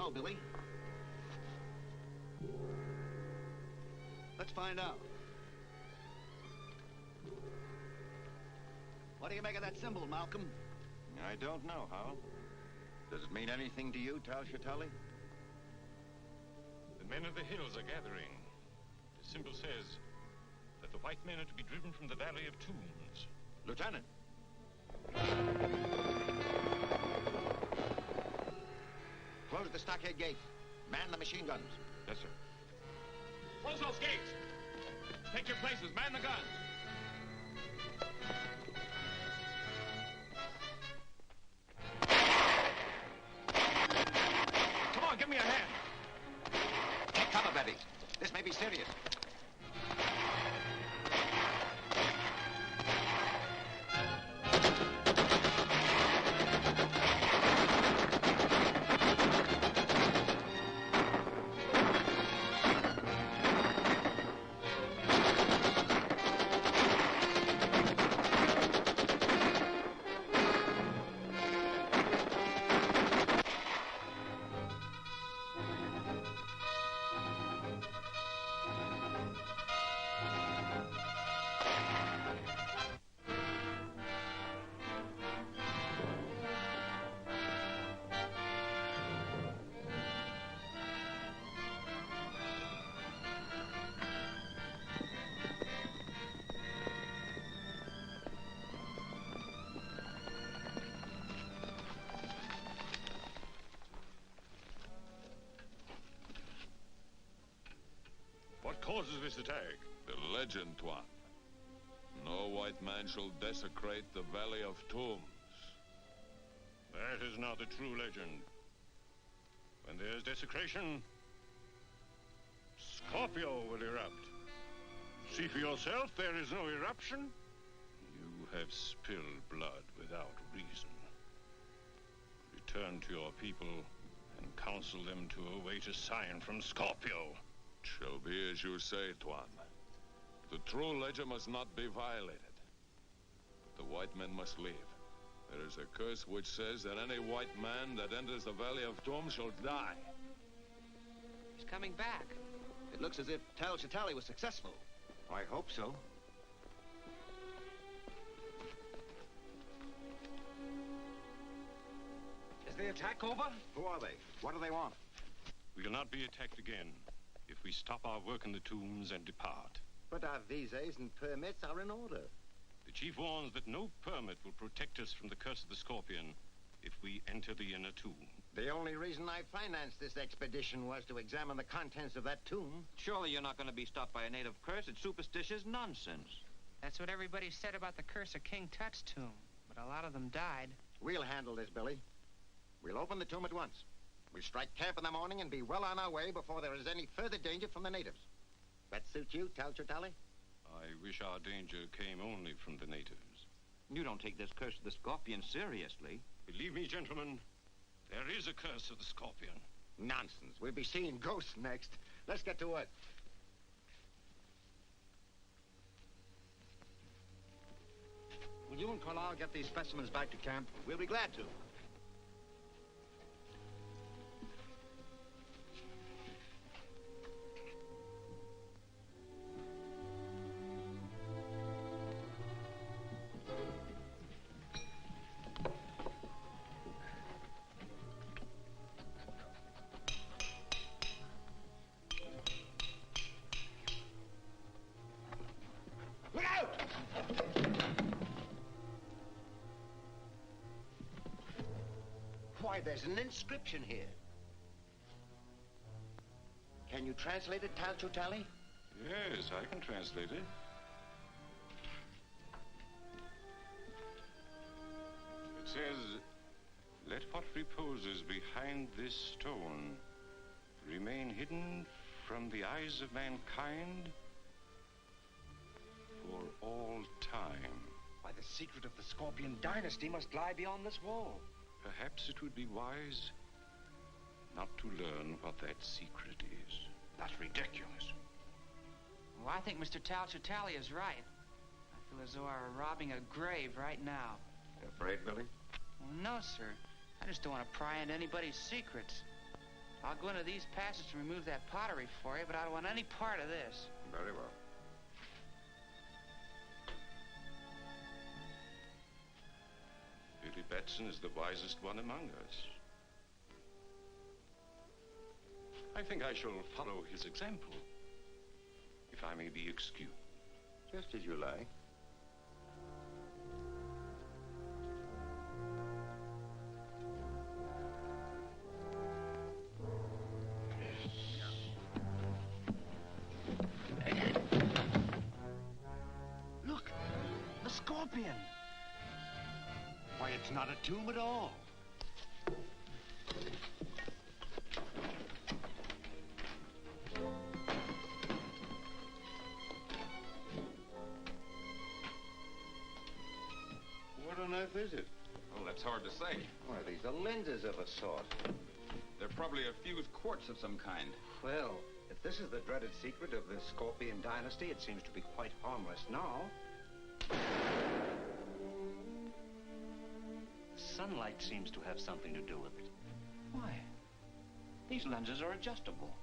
How, Billy? Let's find out. What do you make of that symbol, Malcolm? I don't know, Hal. Does it mean anything to you, Tal Shatali? The men of the hills are gathering. The symbol says that the white men are to be driven from the Valley of Tombs. Lieutenant! Close the stockade gate. Man the machine guns. Yes, sir. Close those gates! Take your places, man the guns! Come on, give me a hand. Take cover, Betty. This may be serious. What causes this attack? The legend, Tuan. No white man shall desecrate the Valley of Tombs. That is not the true legend. When there's desecration, Scorpio will erupt. See for yourself, there is no eruption. You have spilled blood without reason. Return to your people and counsel them to await a sign from Scorpio. It shall be as you say, Tuan. The true legend must not be violated. The white men must leave. There is a curse which says that any white man that enters the Valley of Tombs shall die. He's coming back. It looks as if Tal Shatali was successful. I hope so. Is the attack over? Who are they? What do they want? We will not be attacked again if we stop our work in the tombs and depart. But our visas and permits are in order. The chief warns that no permit will protect us from the curse of the Scorpion if we enter the inner tomb. The only reason I financed this expedition was to examine the contents of that tomb. Surely you're not going to be stopped by a native curse. It's superstitious nonsense. That's what everybody said about the curse of King Tut's tomb. But a lot of them died. We'll handle this, Billy. We'll open the tomb at once. We'll strike camp in the morning and be well on our way before there is any further danger from the natives. That suit you, Tal Shatali? I wish our danger came only from the natives. You don't take this curse of the Scorpion seriously. Believe me, gentlemen, there is a curse of the Scorpion. Nonsense. We'll be seeing ghosts next. Let's get to work. Will you and Carlisle get these specimens back to camp? We'll be glad to. Look out! Why, there's an inscription here. Can you translate it, Tal Shatali? Yes, I can translate it. It says, "Let what reposes behind this stone remain hidden from the eyes of mankind for all time." Why, the secret of the Scorpion dynasty must lie beyond this wall. Perhaps it would be wise not to learn what that secret is. That's ridiculous. Well, I think Mr. Tal Shatali is right. I feel as though I were robbing a grave right now. You afraid, Billy? Well, no, sir. I just don't want to pry into anybody's secrets. I'll go into these passages and remove that pottery for you, but I don't want any part of this. Very well. Billy Batson is the wisest one among us. I think I shall follow his example, if I may be excused. Just as you like. Look, the Scorpion. Why, it's not a tomb at all. What on earth is it? Well, that's hard to say. Why, these are lenses of a sort. They're probably a fused quartz of some kind. Well, if this is the dreaded secret of the Scorpion dynasty, it seems to be quite harmless now. Sunlight seems to have something to do with it. Why? These lenses are adjustable.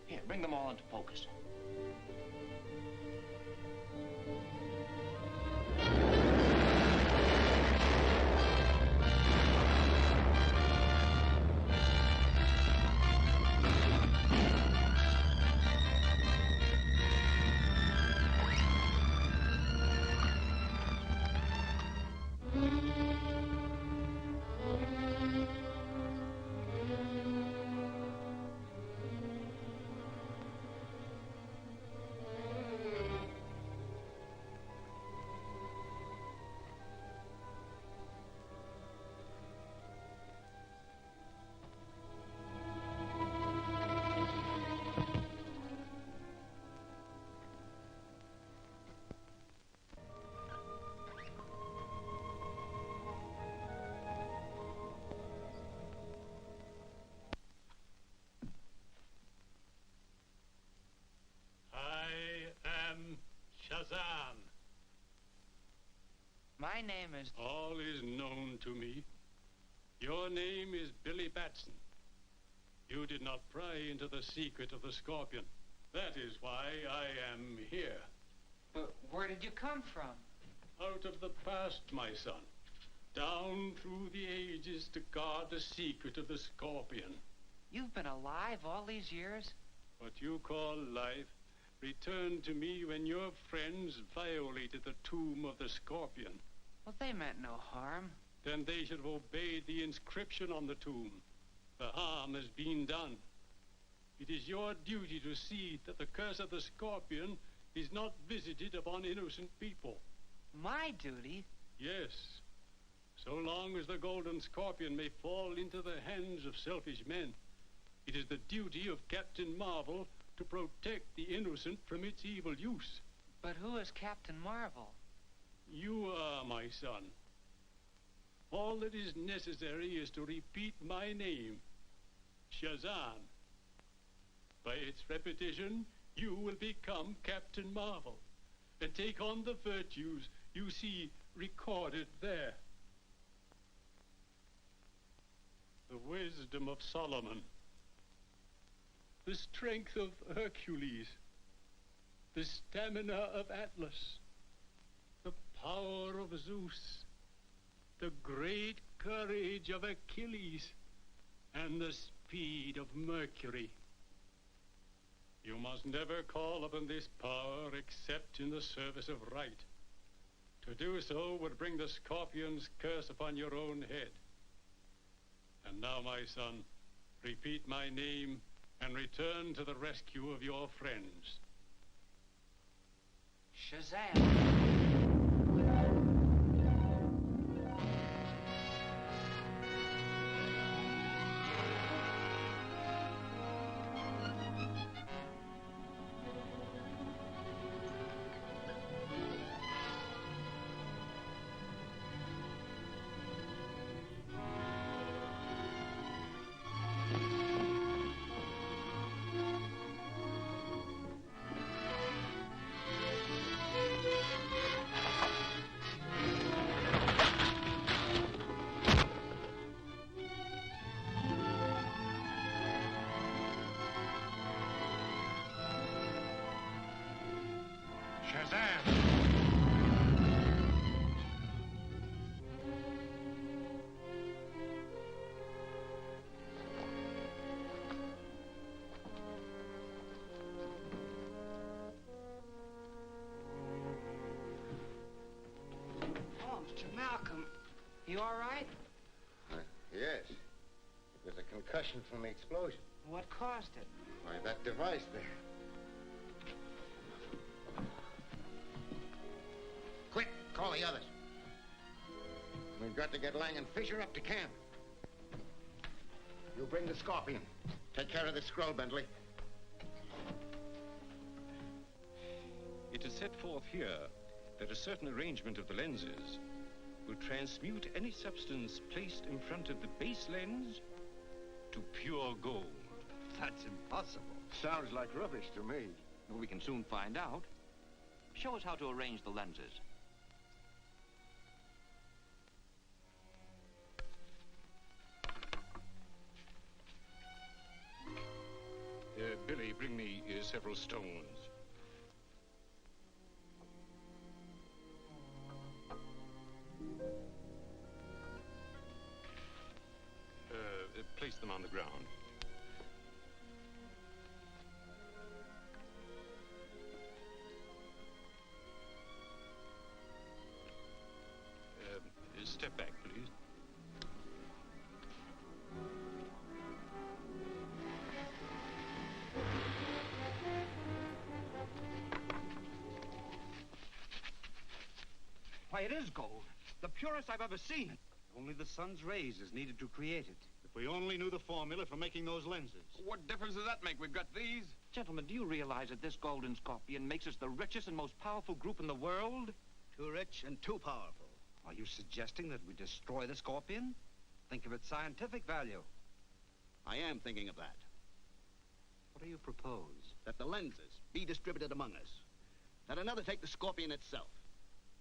Here, bring them all into focus. Shazam. My name is... All is known to me. Your name is Billy Batson. You did not pry into the secret of the Scorpion. That is why I am here. But where did you come from? Out of the past, my son. Down through the ages to guard the secret of the Scorpion. You've been alive all these years? What you call life returned to me when your friends violated the tomb of the Scorpion. Well, they meant no harm. Then they should have obeyed the inscription on the tomb. The harm has been done. It is your duty to see that the curse of the Scorpion is not visited upon innocent people. My duty? Yes. So long as the golden Scorpion may fall into the hands of selfish men, it is the duty of Captain Marvel to protect the innocent from its evil use. But who is Captain Marvel? You are, my son. All that is necessary is to repeat my name, Shazam. By its repetition, you will become Captain Marvel and take on the virtues you see recorded there. The wisdom of Solomon, the strength of Hercules, the stamina of Atlas, the power of Zeus, the great courage of Achilles, and the speed of Mercury. You must never call upon this power except in the service of right. To do so would bring the Scorpion's curse upon your own head. And now, my son, repeat my name and return to the rescue of your friends. Shazam! Shazam! Oh, Mr. Malcolm, you all right? Yes. It was a concussion from the explosion. What caused it? Why, that device there. Quick, call the others. We've got to get Lang and Fisher up to camp. You bring the Scorpion. Take care of the scroll, Bentley. It is set forth here that a certain arrangement of the lenses will transmute any substance placed in front of the base lens to pure gold. That's impossible. Sounds like rubbish to me. Well, we can soon find out. Show us how to arrange the lenses. Billy, bring me several stones. Place them on the ground. Step back, please. Why, it is gold. The purest I've ever seen. Only the sun's rays is needed to create it. If we only knew the formula for making those lenses. What difference does that make? We've got these. Gentlemen, do you realize that this golden scorpion makes us the richest and most powerful group in the world? Too rich and too powerful. Are you suggesting that we destroy the Scorpion? Think of its scientific value. I am thinking of that. What do you propose? That the lenses be distributed among us. That another take the Scorpion itself.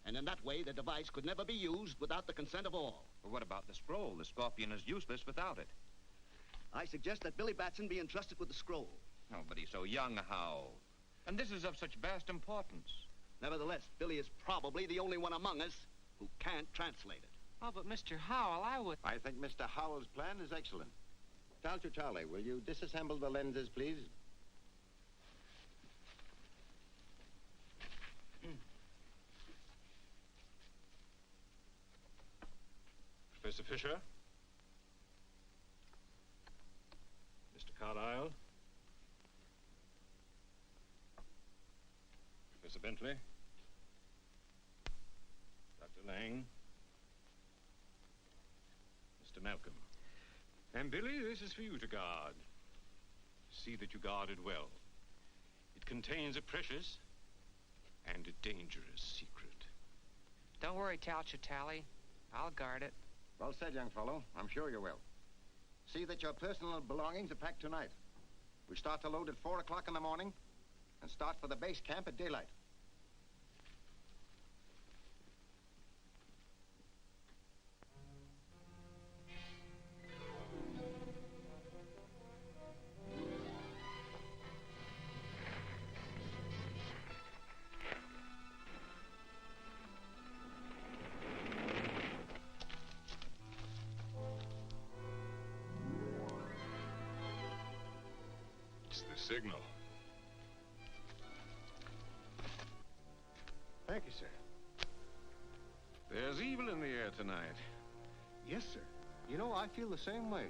And in that way, the device could never be used without the consent of all. But what about the scroll? The scorpion is useless without it. I suggest that Billy Batson be entrusted with the scroll. Oh, but he's so young, Hal. And this is of such vast importance. Nevertheless, Billy is probably the only one among us who can't translate it. Oh, but Mr. Howell, I would... I think Mr. Howell's plan is excellent. Charlie, will you disassemble the lenses, please? Professor Fisher? Mr. Carlyle? Professor Bentley? Dr. Lang? Mr. Malcolm? And Billy, this is for you to guard. See that you guard it well. It contains a precious and a dangerous secret. Don't worry, Tally. I'll guard it. Well said, young fellow. I'm sure you will. See that your personal belongings are packed tonight. We start to load at 4 o'clock in the morning and start for the base camp at daylight. Signal. Thank you, sir. There's evil in the air tonight. Yes, sir. You know, I feel the same way.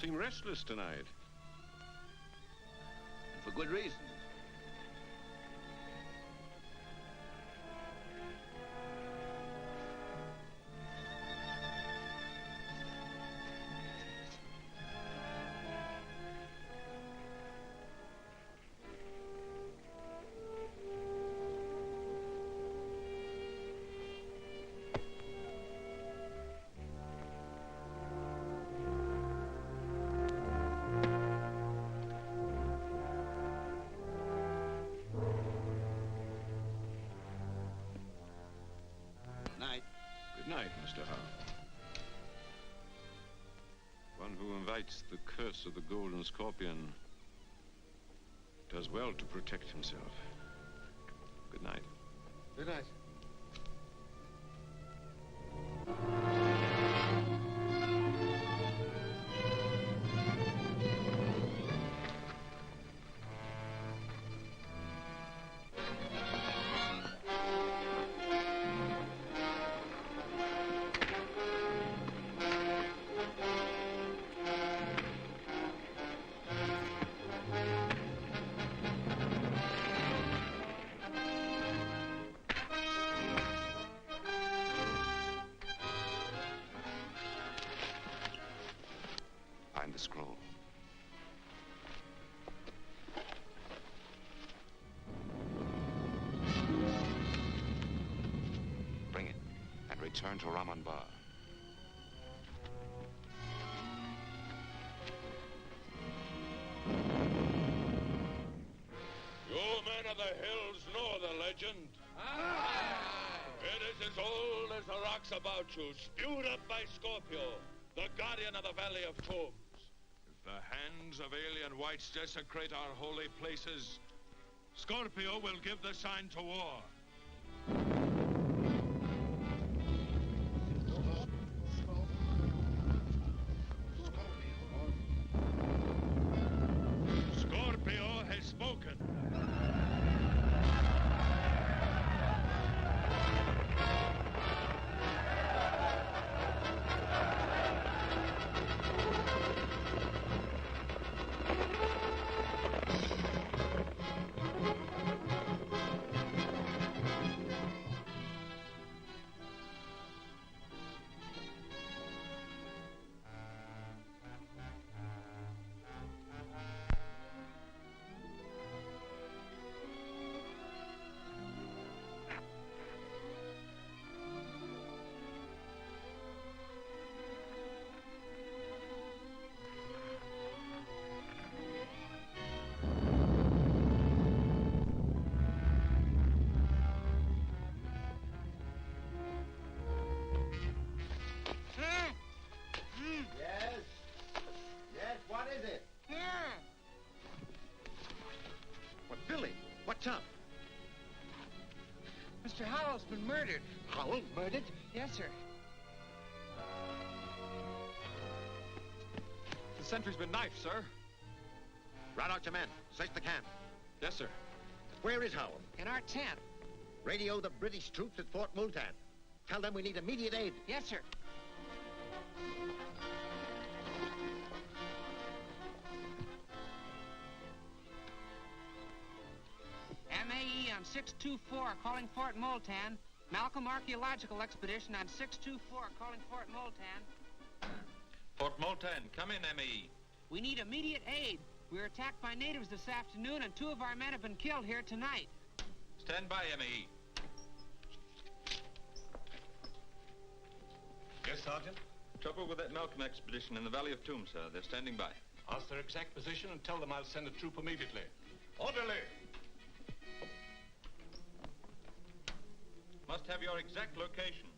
seem restless tonight. And for good reason. Good night, Mr. Howe. One who invites the curse of the golden scorpion does well to protect himself. Good night. Good night. Find the scroll. Bring it and return to Raman Bar. You men of the hills know the legend. It is as old as the rocks about you, spewed up by Scorpio, the guardian of the Valley of Tombs. If the hands of alien whites desecrate our holy places, Scorpio will give the sign to war. Scorpio has spoken. What's up? Mr. Howell's been murdered. Howell murdered? Yes, sir. The sentry's been knifed, sir. Rout out your men. Search the camp. Yes, sir. Where is Howell? In our tent. Radio the British troops at Fort Multan. Tell them we need immediate aid. Yes, sir. MAE on 624 calling Fort Multan. Malcolm Archaeological Expedition on 624 calling Fort Multan. Fort Multan, come in, MAE. We need immediate aid. We were attacked by natives this afternoon, and 2 of our men have been killed here tonight. Stand by, MAE. Yes, Sergeant? Trouble with that Malcolm expedition in the Valley of Tombs, sir. They're standing by. Ask their exact position and tell them I'll send a troop immediately. Orderly! Must have your exact location.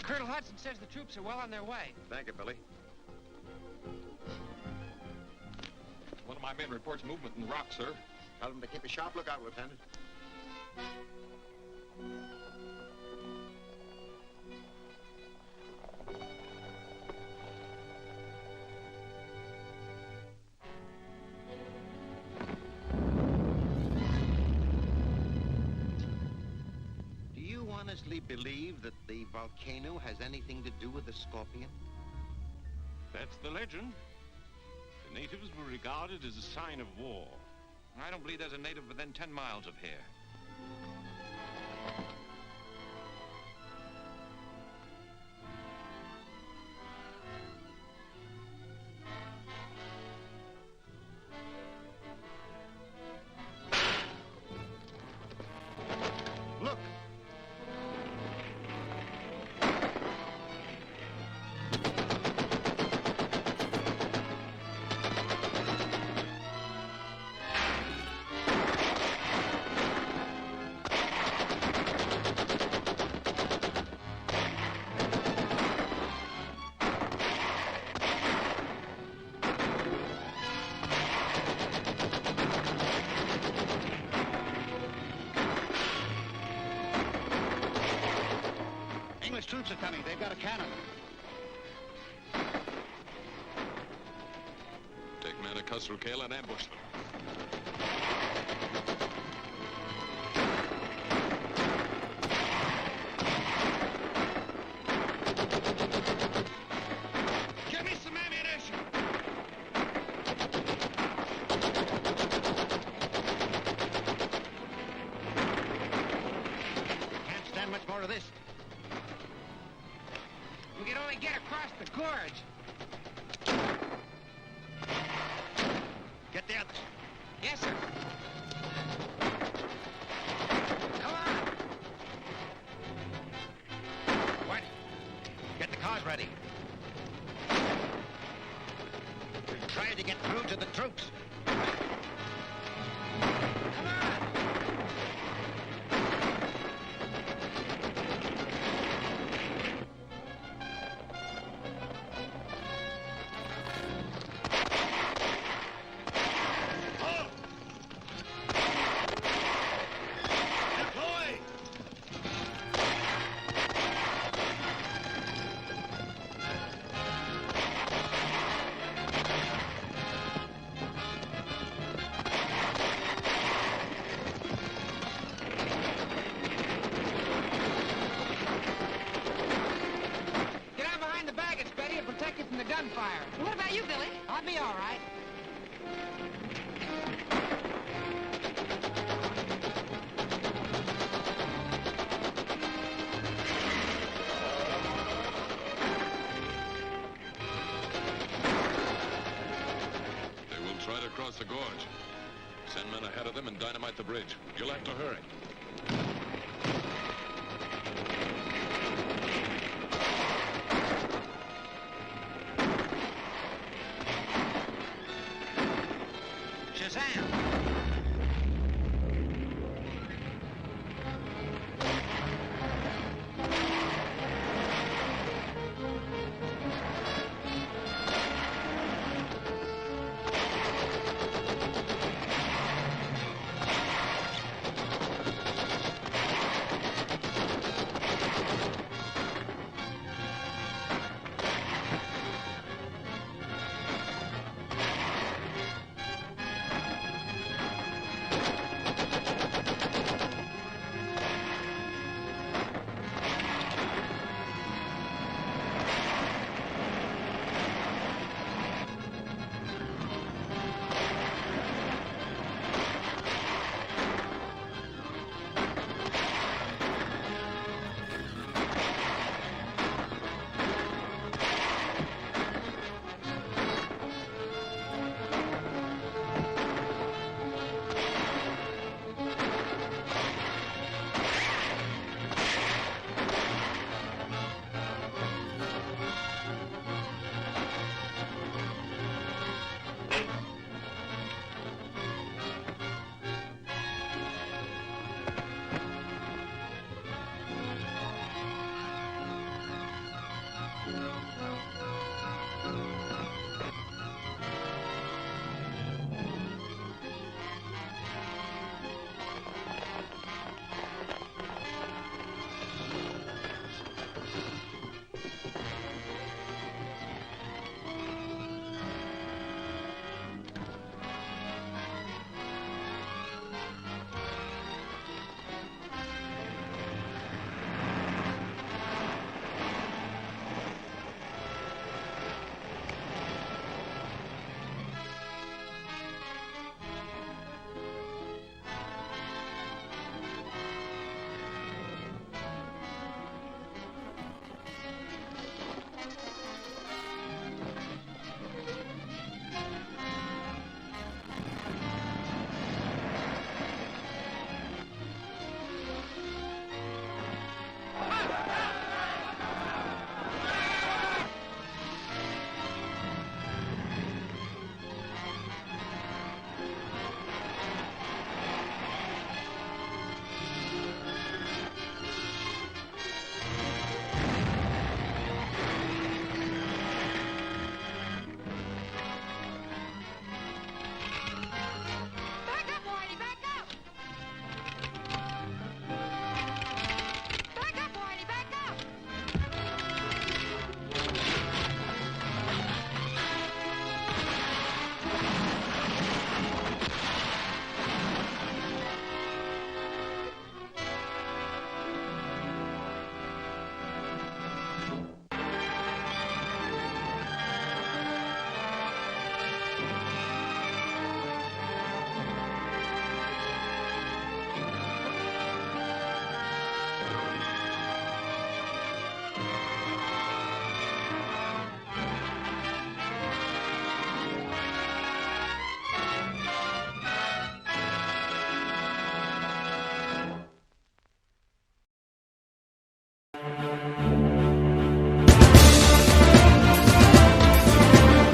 Colonel Hudson says the troops are well on their way. Thank you, Billy. One of my men reports movement in the rock, sir. Tell them to keep a sharp lookout, Lieutenant. Do you honestly believe that the volcano has anything to do with the Scorpion? That's the legend. The natives were regarded as a sign of war. I don't believe there's a native within 10 miles of here. Look! English troops are coming. They've got a cannon. Take men at Cusrukale and ambush them. Give me some ammunition. Can't stand much more of this. We can only get across the gorge. Get the others. Yes, sir. Come on. What? Get the cars ready. We're trying to get through to the troops. Come on. Get out behind the baggage, Betty, and protect you from the gunfire. What about you, Billy? I'll be all right. They will try to cross the gorge. Send men ahead of them and dynamite the bridge. You'll have to hurry. Shazam! Thank you.